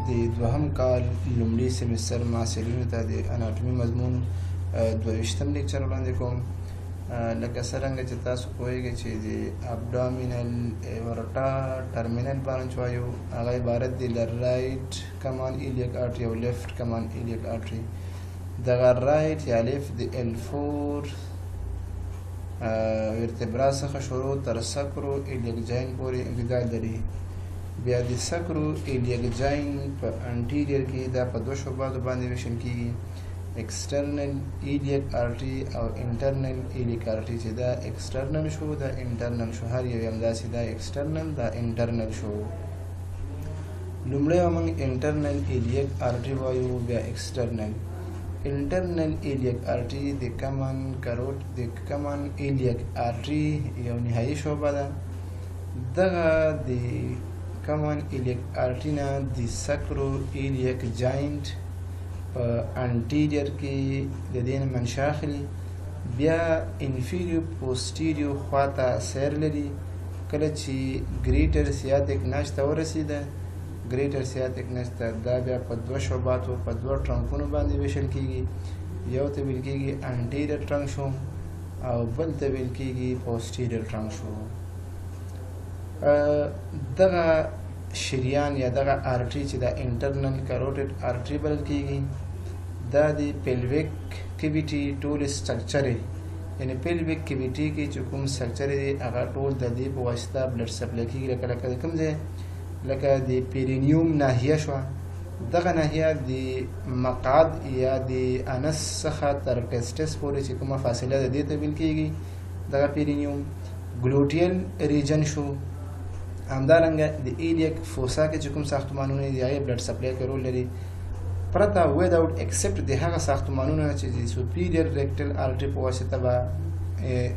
د دوهم کال لومړي سیمستر محصلینو ته د اناټومي مضمون 22م لیکچر وړاندې کوم. لکه څرنګه چې تاسو پوهیږئ چې د ابډامینل اورټا ټرمینل برانچ وایو هغه عبارت دی له رایټ کمان ایلیک آرټري او لیفټ کمان ایلیک آرټري. دغه رایټ یا لیفټ د L4 ورتبرا څخه شروع تر سکرو ایلیک جاین پورې امتداد لري. بیا د سکرو ایلیک جاین په انټیریر کې دا په دوه شعباتو باندې ویشل کیږي، ایکسټرنل ایلیک آرټري او انټرنل ایلیک آرټري. چې دا ایکسټرنل شو دا انټرنل شو، هر یو همداسې دا ایکسټرنل دا انټرنل شو. لومړی موږ انټرنل ایلیک آرټري وایو، بیا ایکسټرنل. انټرنل ایلیک آرټري د کمن ایلیک آرټري یو نهایي شعبه ده. دغه د کمن ایلیک آرټري نه د سکرو ایلیک جاینټ په انټیریر کې د دې نه منشا اخلي، بیا انفیریو پوسټیریو خواته سیر لري. کله چې ګریټر سیاتیک نچ ته ورسېده، ګریټر سیاتیک نچ ته دا بیا په دوه شعباتو په دوه ټرنکونو باندې ویشل کېږي. یو ته ویل کېږي انټیریر ټرنک شو او بل ته ویل کېږي پوسټیریر ټرنک شو. دغه شریان یا دغه آرټري چې د انټرنل کاروټیډ آرټري بلل کېږي، دا د پیلویک کیویټي ټول سټرکچر یعنی پیلویک کیویټي کې چې کوم سټرکچر دی هغه ټول د دې په واسطه بلډ سپلای کېږي. لکه کوم ځای لکه د پیرینیوم ناحیه شوه، دغه ناحیه د مقعد یا د انس څخه تر ټیسټس پورې چې کومه فاصله ده دې ته ویل کېږي دغه پیرینیوم. ګلوټیل ریجن شو. همدارنګه د ایلیک فوسا کې چې کوم ساختمانونه دي هغې بلډ سپلای کې رول لري، پرته وداوټ ایکسپټ د هغه ساختمانونه چې د سوپیریر ریکټل آرټري په واسطه به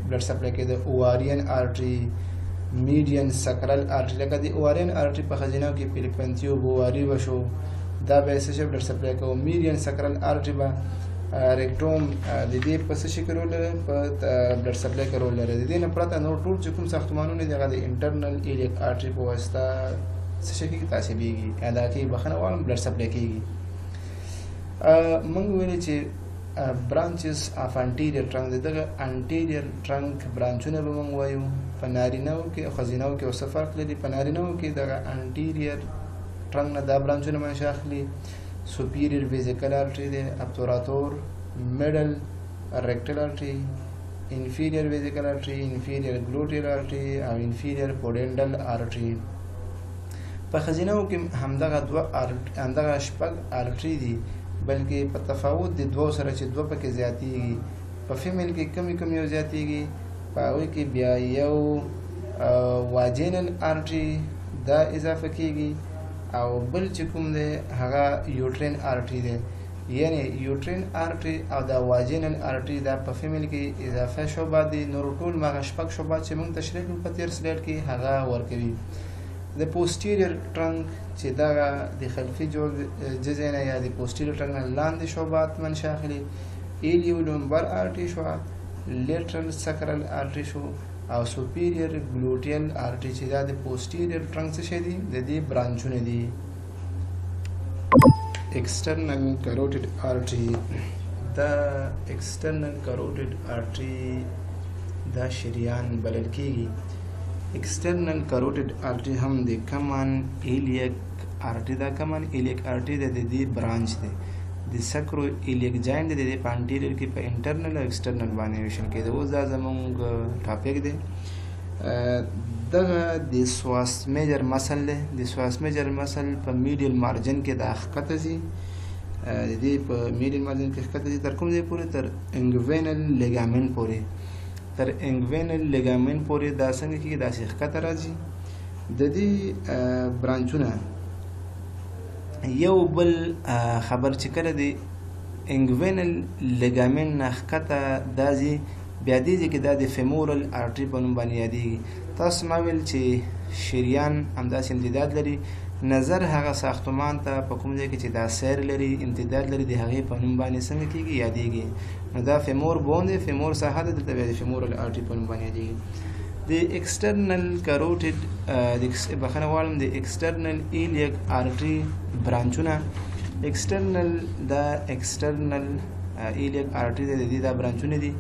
بلډ سپلای کېده. اوارین آرټري، میډین سکرل آرټري. لکه د اوارین آرټري په ښځینهو کې پیلپنتیو بواري به شو، دا به یې څه شی بلډ سپلای کوو. میډین سکرل آرټري به ریکټوم د دې په څه شي کې رول لري، په بلډ سپلای کې رول لري. د دې نه پرته نور ټول چې کوم ساختمانونه دي هغه د انټرنل ایلیک آرټري په واسطه څه شي کېږي تعصیبېږي یا دا کې بخښنه غواړم بلډ سپلای کېږي. موږ ویلې چې برانچز اف انټیریر ټرنک، دغه انټیریر ټرنک برانچونه به موږ وایو. په نارینهو کې او ښځینهو کې څه فرق لري؟ په نارینهو کې دغه انټیریر ټرنک نه دا برانچونه منشا اخلي. سوپیریر ویزیکل آرټري دی، ابتوراتور، میډل ریکټل آرټري، انفیریر ویزیکل آرټري، انفیریر ګلوټیل آرټري او انفیریر پوډینډل آرټري. په ښځینهو کې همدغه شپږ آرټري دي، بلکې په تفاوت د دوو سره چې دوه پکې زیاتېږي. په فیمیل کې کم یو زیاتېږي، په هغوی کې بیا یو واجینل آرټري دا اضافه کېږي او بل چې کوم دی هغه یوټرین آرټري دی. یعنی یوټرین آرټري او دا واجینل آرټري دا په فیمیل کې اضافه شعبات دي. نور ټول هغه شپږ شعبات چې موږ تشریح کړو په تېر سلایډ کې هغه ورکوي. د پوسټیریر ټرنک چې دغه د خلفي جزء نه یا د پوسټیریر ټرنک نه لاندې شعبات منشا اخلي. ایلیو لومبر آرټري شوه، لیټرل سکرل آرټري شو او سوپیریر ګلوټیل آرټري چې دا د پوسټیریر ټرنک څه شی دي؟ د دې برانچونه دي. ایکسټرنل کاروټیډ آرټري، دا ایکسټرنل کاروټیډ آرټري دا شریان بلل کېږي. ایکسټرنل کاروټیډ آرټري هم د کمن ایلیک آرټري، دا کمن ایلیک آرټري د دې برانچ دی. د سکرو ایلیک جاینټ د دې په انټیریر کې په انټرنل او ایکسټرنل باندې ویشل کېده. اوس دا زموږ ټاپک دی. دغه د سواس میجر مسل دی. د سواس میجر مسل په میډیل مارجن کې دا ښکته ځي، د دې په میډیل مارجن کې ښکته ځي تر کوم ځای پورې؟ تر انګوینل لیګامنټ پورې. تر انګوینل لیګامنټ پورې دا څنګه کېږي؟ داسې ښکته راځي. د دې برانچونه یو بل خبر چې کله د انګوینل لیګامنټ نه ښکته دا ځي، بیا دې ځای کې دا د فیمورل آرټري په نوم باندې یادېږي. تاسو ما ویل چې شریان همداسې امتداد لري، نظر هغه ساختمان ته په کوم ځای کې چې دا سیر لري امتداد لري د هغې په نوم باندې څنګه کېږي؟ یادېږي. نو دا فیمور بون دی، فیمور ساحه ده، دلته بیا د فیمورل آرټري په نوم باندې یادېږي. د external carotid بخنه والم د external iliac artery برانچونه external iliac artery د دې دا برانچونه دي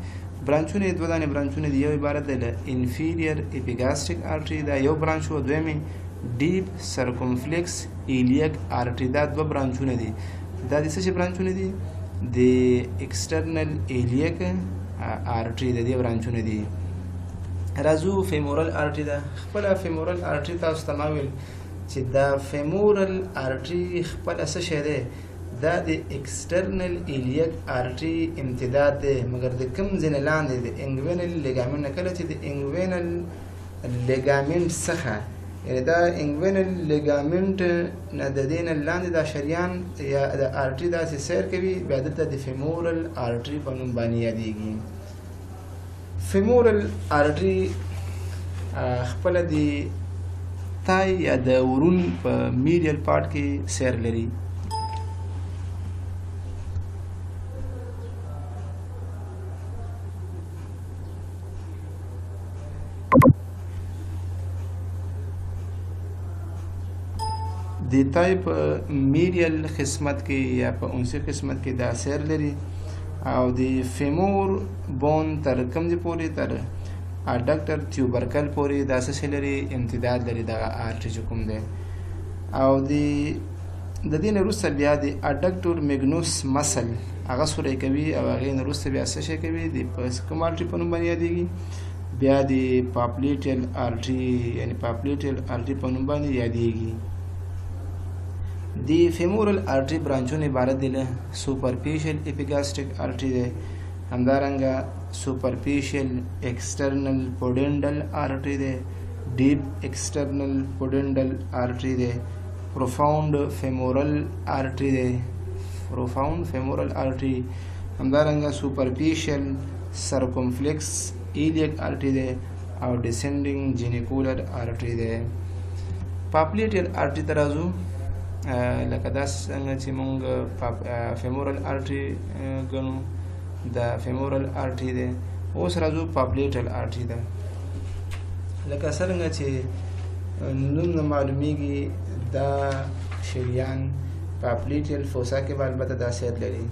دوه دانې برانچونه دي یو عبارت دی له inferior epigastric artery دا یو برانچ و دویمه deep circumflex iliac artery دا دوه برانچونه دي دا د څه برانچونه دي د external iliac artery د دې برانچونه دي راځو femoral artery دا خپل femoral artery تاسو تمامل چې دا femoral artery خپل څه شی دی دا د external iliac artery امتداد دی مګر د کوم ځینې لاندې د inguinal ligament نه کله چې د inguinal ligament څخه یعنې دا inguinal ligament نه د دې نه لاندې دا شریان یا د artery داسې سیر کوي بیا دلته د femoral artery په نوم باندې یادېږي femoral artery خپل د تای یا د ورون په medial part کې سیر لري د تای په میډیل قسمت کې یا په اونسي قسمت کې دا سیر لري او د فیمور بون تر کوم ځای پورې تر اډکټر تیوبرکل پورې دا څه لري امتداد لري دغه آرټري چې کوم دی او د دې نه وروسته بیا د اډکټور میګنوس مسل هغه سوري کوي او هغې نه وروسته بیا څه شی کوي د کوم آرټري په نوم باندې یادېږي بیا د پاپلیټیل آرټري یعنې پاپلیټیل آرټري په نوم باندې یادېږي د femoral artery برانچونه عبارت دي له superficial epigastric artery دی همدارنګه superficial external pudendal artery دی deep external pudendal artery دی profound femoral artery دی همدارنګه superficial circumflex iliac artery دی او descending genicular artery دی popliteal artery ته راځو لکه دا څنګه چې موږ femoral artery ګڼو دا femoral artery دی اوس راځو popliteal artery ده لکه څنګه چې نوم نه معلومیږي دا شریان popliteal fossa کې به البته دا سیر لري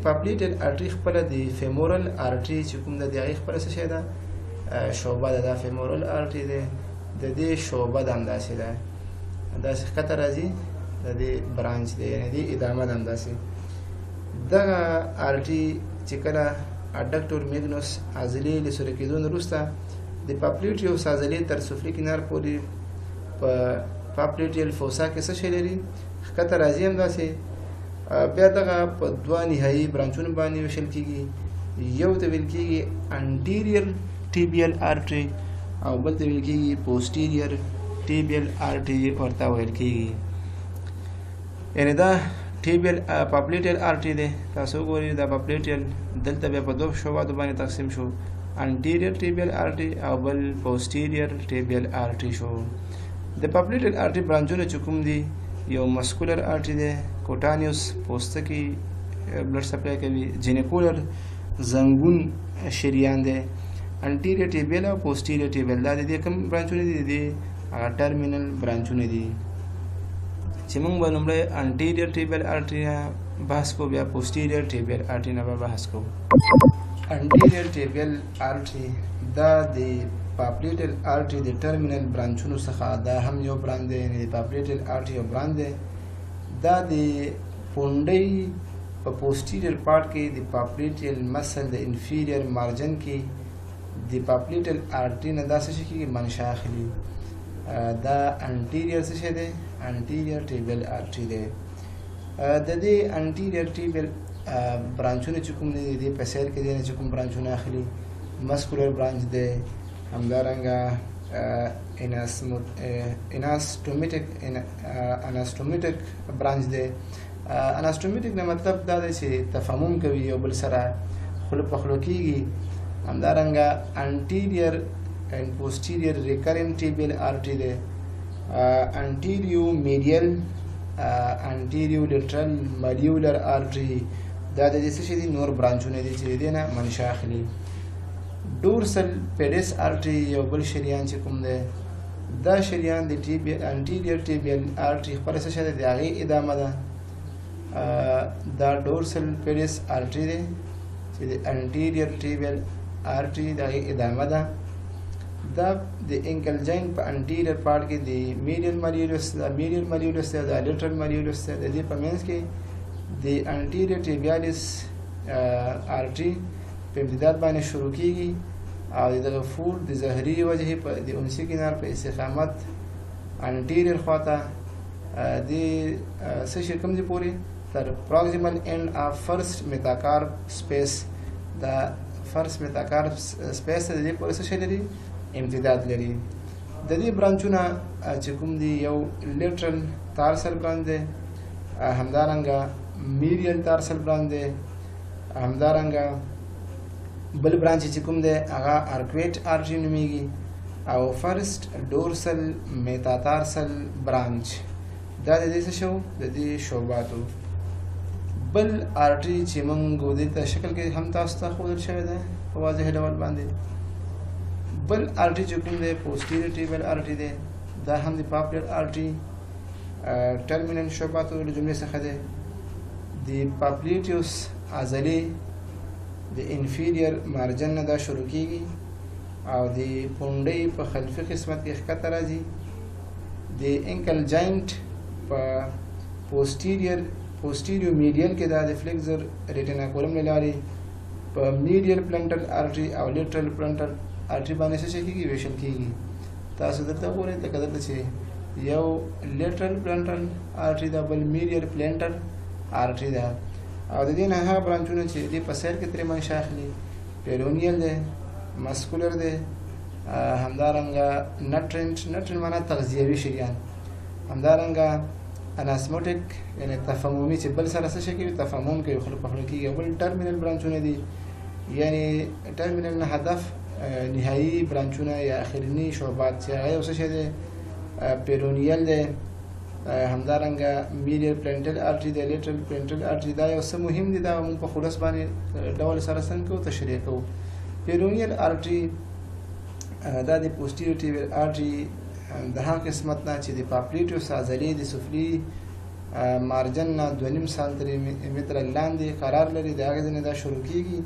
popliteal artery خپل د femoral artery چې کوم د هغې خپله څه شی ده شعبه ده دا femoral artery دی د دې شعبه ده همداسې ده داسې ښکته راځي د دې برانچ دی یعنې دې ادامه ده همداسې دغه آرټري چې کله اډکټور میګنوس عضلې له سوري کېدو نه وروسته د پاپلیټیوس عضلې تر سفلي کنار پورې په پاپلیټیل فوسا کې څه شی لري ښکته راځي همداسې بیا دغه په دوه نهایي برانچونو باندې ویشل کېږي یو ته ویل کېږي انټیریور ټیبیل آرټري او بل ته ویل کېږي پوسټیریور tibial artery ورته ویل کېږي یعنې دا tibial popliteal artery دی تاسو وګورئ دا popliteal دلته بیا په دوه شعباتو باندې تقسیم شو anterior tibial artery او بل posterior tibial artery شو د popliteal artery برانچونه چې کوم دي یو muscular artery دی cutaneous پوستکي بلډ سپلای کوي genicular زنګون شریان دی anterior tibial او posterior tibial دا د دې کوم برانچونه دي ټرمینل برانچونه دي چې موږ به لومړی انټیریور ټیبیل آرټري بحث کوو بیا پوسټیریور ټیبیل آرټري نه به بحث کوو انټیریور ټیبیل آرټري دا د پاپلیټل آرټري د ټرمینل برانچونو څخه دا هم یو برانچ دی یعنې د پاپلیټل آرټري یو برانچ دی دا د پونډۍ په پوسټیریور پارټ کې د پاپلیټل مسل د انفیریور مارجن کې د پاپلیټل آرټري نه دا څه شي کېږي منشا اخلي دا انټیریور څه شی دی انټیریور ټیبیل آرټري دی د دې انټیریور ټیبیل برانچونه چې کوم دي د دې په سیر کې دی چې کوم برانچونه اخلي مسکولر برانچ دی همدارنګه اناسټومیټک برانچ دی اناسټومیټک نه مطلب دا دی چې تفاهم کوي یو بل سره خوله په خوله کېږي همدارنګه انټیریور and posterior recurrent tibial artery the anterior medial anterior lateral malleolar artery دا د دې څه شي دي نور برانچونه دي چې دې نه منشا اخلي ډورسل پیډس ارټري یو بل شریان چې کوم دی دا شریان د انټیریور ټیبیل ارټري خپله څه شی دی د هغې ادامه ده دا ډورسل پیډس ارټري دی چې د انټیریور ټیبیل ارټري د هغې ادامه ده دا د انکل جاینټ په انټیریور پارټ کې د میډیل مالیولس دا میډیل مالیولس دی دا لیټرل مالیولس دی د دې په منځ کې د انټیریور ټیبیالس ارټري په امتداد باندې شروع کیږي او دغه فوټ د ظهري وجهې په د انسي کنار په استقامت انټیریور خواته د څه شي کوم ځای پورې تر پروکسیمل اینډ اف فرست میتاکارپ سپیس دا فرست میتاکارپ سپیس د دې پورې څه شی لري امتداد لري د دې برانچونه چې کوم دي یو لیټرل تارسل برانچ دی همدارنګه میډیل تارسل برانچ دی همدارنګه بل برانچ چې کوم دی هغه ارکویټ ارټري نومیږي او فرست ډورسل میتاتارسل برانچ دا د دې څه شو د دې شعباتو بل ارټري چې موږ د دې شکل کې هم تاسو ته ښودل شوی دی په واضح ډول باندې بل ارټري چې کوم دی پوسټیریور ټیبل ارټري دی دا هم د پاپلر ارټري ټرمینل شعباتو له جملې څخه دی د پاپلیټیوس عضلې د انفیریور مارجن نه دا شروع کیږي او د پونډۍ په خلفي قسمت کې ښکته راځي د انکل جاینټ په پوسټیریور میډیل کې دا د فلیکزر ریټینا کولم له لارې په میډیل پلنټر ارټري او لیټرل پلنټر ارټري باندې څه کیږي ویشل کیږي تاسو دلته ګورئ لکه دلته چې یو لیټرل پلنټر ارټري دا بل میډیل پلنټر ارټري ده او د دې نه هغه برانچونه چې دې په سیر کې ترې منشا اخلي پیرونیل دی مسکولر دی همدارنګه نټرنټ معنا تغذیوي شریان همدارنګه اناسموټیک یعنی تفهمومي چې بل سره څه شي کوي تفهموم کوي خلق په خلق کې بل ټرمینل برانچونه دي یعنی ټرمینل نه هدف نهایی برانچونه یا اخرینی شعبات چې هغه څه شي دی پیرونیل دی همدارنګه میډیل پلنټل ارټري دی لیټرل پلنټل ارټري دا یو څه مهم دي دا موږ په خلاص باندې ډول سره څنګه کوو تشریح کوو پیرونیل ارټري دا د پوسټیریور ټیبل ارټري د هغه قسمت نه چې د پاپلیټیوس عضلې د سفلي مارجن نه 2.5 سانتي متره لاندې قرار لري د هغې نه دا شروع کیږي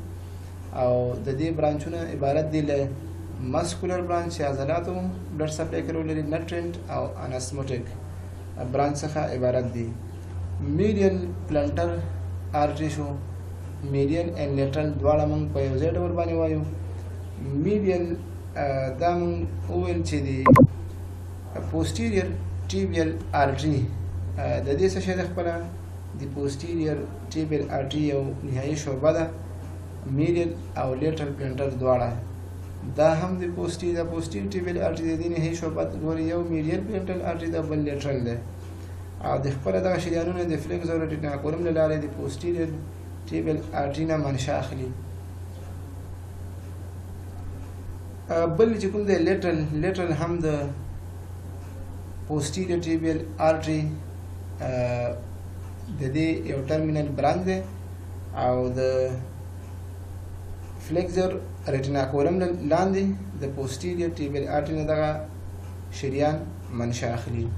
او د دې برانچونه عبارت دي له مسکولر برانچ چې عضلاتو بلډ سپلای کوي لري نټرنټ او اناسموټیک برانچ څخه عبارت دي میډیل پلنټر ارټري شو میډیل اینډ لیټرل دواړه موږ په یو ځای ډول باندې وایو میډیل دا موږ وویل چې د پوسټیریور ټیبیل ارټري د دې څه شی د خپله د پوسټیریور ټیبیل ارټري یو نهایي شعبه ده میډیل او لیټرل پلنټر دواړه دا هم د پوسټیریور ټیبیل ارټري د دې نهایي شعبه ګورئ یو میډیل پلنټر ارټري ده بل لیټرل ده او د خپله دغه شریانونه د فلیکزر ریټینا کولم له لارې د پوسټیریور ټیبل ارټري نه منشا اخلي بل چې کوم دی لیټرل هم د پوسټیریور ټیبل ارټري د دې یو ټرمینل برانچ دی او د فلیکزر ریټینا کولم لاندې د پوسټیریور ټیبل ارټري نه دغه شریان منشا اخلي